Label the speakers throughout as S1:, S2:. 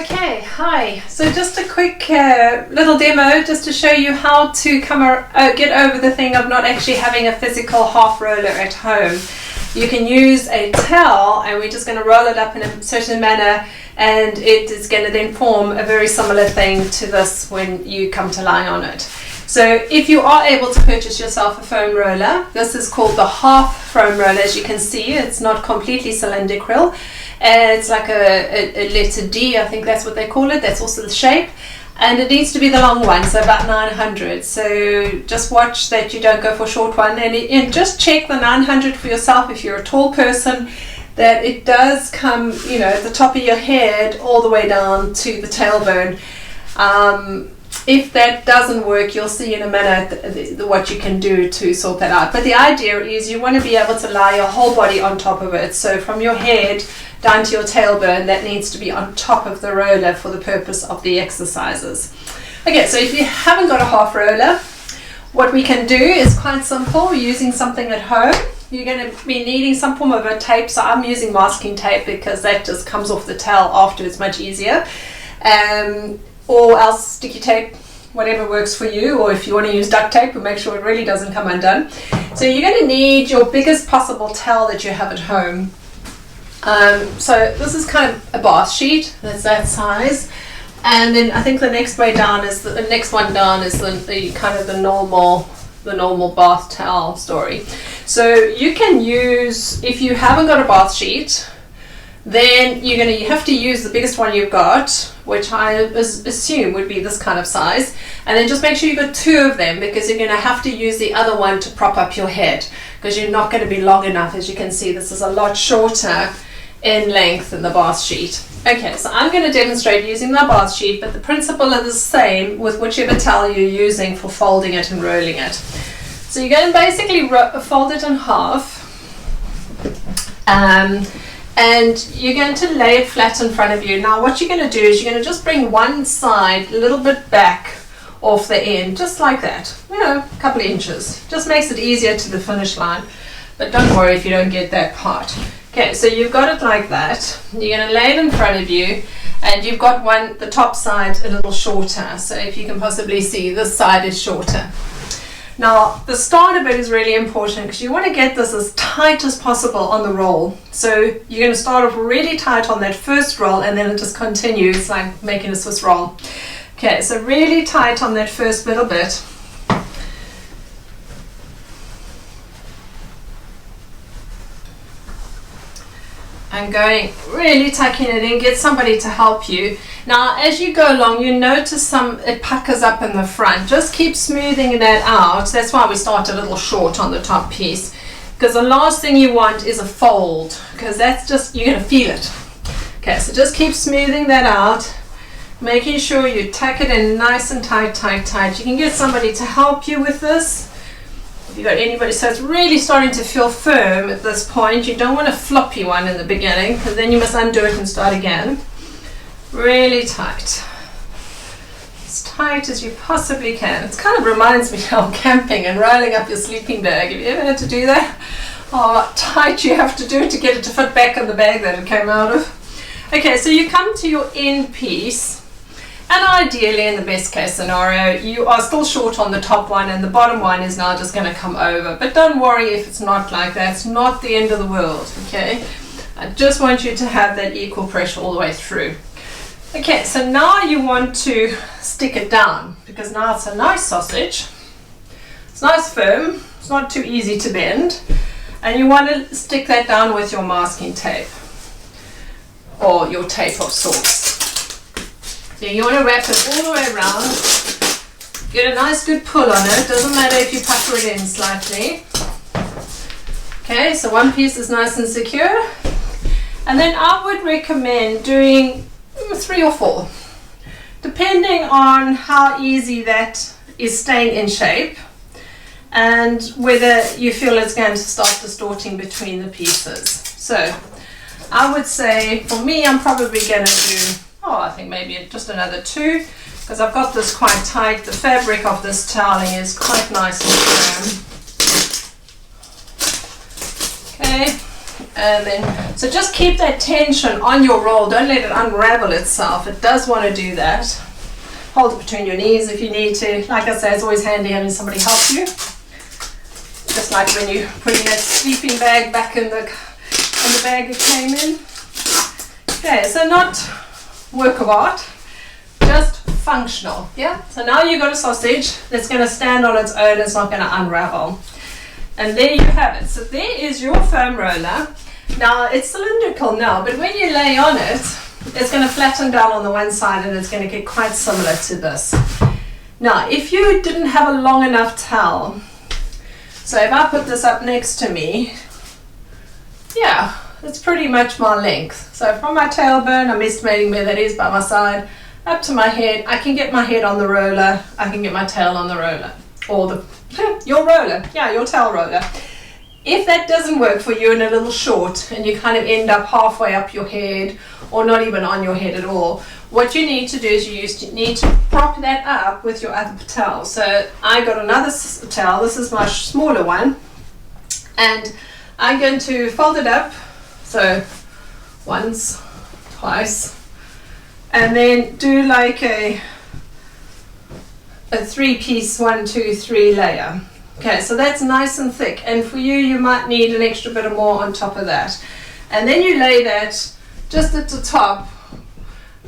S1: Okay, hi. So just a quick little demo just to show you how to get over the thing of not actually having a physical half roller at home. You can use a towel and we're just going to roll it up in a certain manner, and it is going to then form a very similar thing to this when you come to lie on it. So if you are able to purchase yourself a foam roller, this is called the half foam roller. As you can see, it's not completely cylindrical. It's like a letter D, I think that's what they call it. That's also the shape. And it needs to be the long one, so about 900. So just watch that you don't go for a short one. And just check the 900 for yourself if you're a tall person, that it does come, at the top of your head all the way down to the tailbone. If that doesn't work, you'll see in a minute what you can do to sort that out. But the idea is you want to be able to lie your whole body on top of it. So from your head down to your tailbone, that needs to be on top of the roller for the purpose of the exercises. Okay, so if you haven't got a half roller, what we can do is quite simple. We're using something at home. You're going to be needing some form of a tape. So I'm using masking tape because that just comes off the towel after. It's much easier. Or else sticky tape, whatever works for you, or if you want to use duct tape, but make sure it really doesn't come undone. So you're going to need your biggest possible towel that you have at home. So this is kind of a bath sheet, that's that size, and then I think the next one down is the kind of the normal bath towel story. So you can use, if you haven't got a bath sheet, then you have to use the biggest one you've got, which I assume would be this kind of size, and then just make sure you've got two of them, because you're going to have to use the other one to prop up your head, because you're not going to be long enough. As you can see, this is a lot shorter in length than the bath sheet. Okay, so I'm going to demonstrate using the bath sheet, but the principle is the same with whichever towel you're using for folding it and rolling it. So you're going to basically fold it in half. And you're going to lay it flat in front of you. Now what you're going to do is you're going to just bring one side a little bit back off the end, just like that, a couple of inches. Just makes it easier to the finish line, but don't worry if you don't get that part. Okay, so you've got it like that. You're going to lay it in front of you, and you've got the top side a little shorter. So if you can possibly see, this side is shorter. Now, the starter bit is really important because you want to get this as tight as possible on the roll. So you're going to start off really tight on that first roll, and then it just continues like making a Swiss roll. Okay, so really tight on that first little bit. And going really tucking it in, get somebody to help you. Now as you go along, you notice it puckers up in the front. Just keep smoothing that out. That's why we start a little short on the top piece, because the last thing you want is a fold, because that's just, you're going to feel it. Okay, so just keep smoothing that out, making sure you tuck it in nice and tight, tight, tight. You can get somebody to help you with this if you've got anybody. So it's really starting to feel firm at this point. You don't want a floppy one in the beginning, because then you must undo it and start again. Really tight, as tight as you possibly can. It kind of reminds me of camping and rolling up your sleeping bag. Have you ever had to do that? Oh, tight you have to do it to get it to fit back in the bag that it came out of. Okay, so you come to your end piece, and ideally, in the best case scenario, you are still short on the top one, and the bottom one is now just going to come over. But don't worry if it's not like that. It's not the end of the world, okay? I just want you to have that equal pressure all the way through. Okay, so now you want to stick it down, because now it's a nice sausage. It's nice firm. It's not too easy to bend. And you want to stick that down with your masking tape, or your tape of sorts. So you want to wrap it all the way around, get a nice good pull on it. Doesn't matter if you pucker it in slightly. Okay, so one piece is nice and secure. And then I would recommend doing 3 or 4, depending on how easy that is staying in shape and whether you feel it's going to start distorting between the pieces. So I would say, for me, I'm probably going to do, I think maybe just another 2, because I've got this quite tight. The fabric of this toweling is quite nice and firm. Okay, And then, so just keep that tension on your roll. Don't let it unravel itself. It does want to do that. Hold it between your knees if you need to. Like I say, it's always handy having somebody help you. Just like when you're putting that sleeping bag back in the bag it came in. Okay, so not work of art, just functional. Yeah. So now you've got a sausage that's going to stand on its own. It's not going to unravel. And there you have it. So there is your foam roller. Now it's cylindrical now, but when you lay on it, it's going to flatten down on the one side and it's going to get quite similar to this. Now, if you didn't have a long enough towel, so if I put this up next to me, yeah, it's pretty much my length. So from my tailbone, I'm estimating where that is by my side, up to my head. I can get my head on the roller. I can get my tail on the roller, or your roller, yeah, your tail roller. If that doesn't work for you and a little short and you kind of end up halfway up your head or not even on your head at all, what you need to do is you need to prop that up with your other towel. So I got another towel. This is my smaller one, and I'm going to fold it up, so once, twice, and then do like a 3-piece 1, 2, 3 layer. Okay, so that's nice and thick, and for you, you might need an extra bit more on top of that. And then you lay that just at the top,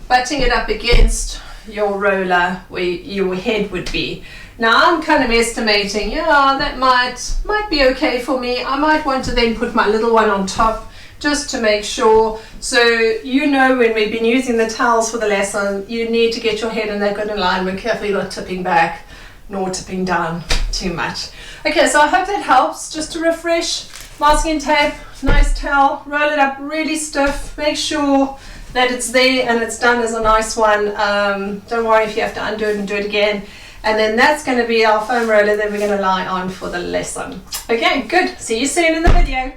S1: butting it up against your roller where your head would be. Now I'm kind of estimating, yeah, that might be okay for me. I might want to then put my little one on top just to make sure. So you know, when we've been using the towels for the lesson, you need to get your head in that good alignment. Carefully not tipping back nor tipping down too much. Okay, so I hope that helps. Just to refresh, masking tape, nice towel, roll it up really stiff, make sure that it's there and it's done as a nice one. Don't worry if you have to undo it and do it again. And then that's going to be our foam roller that we're going to lie on for the lesson. Okay, good. See you soon in the video.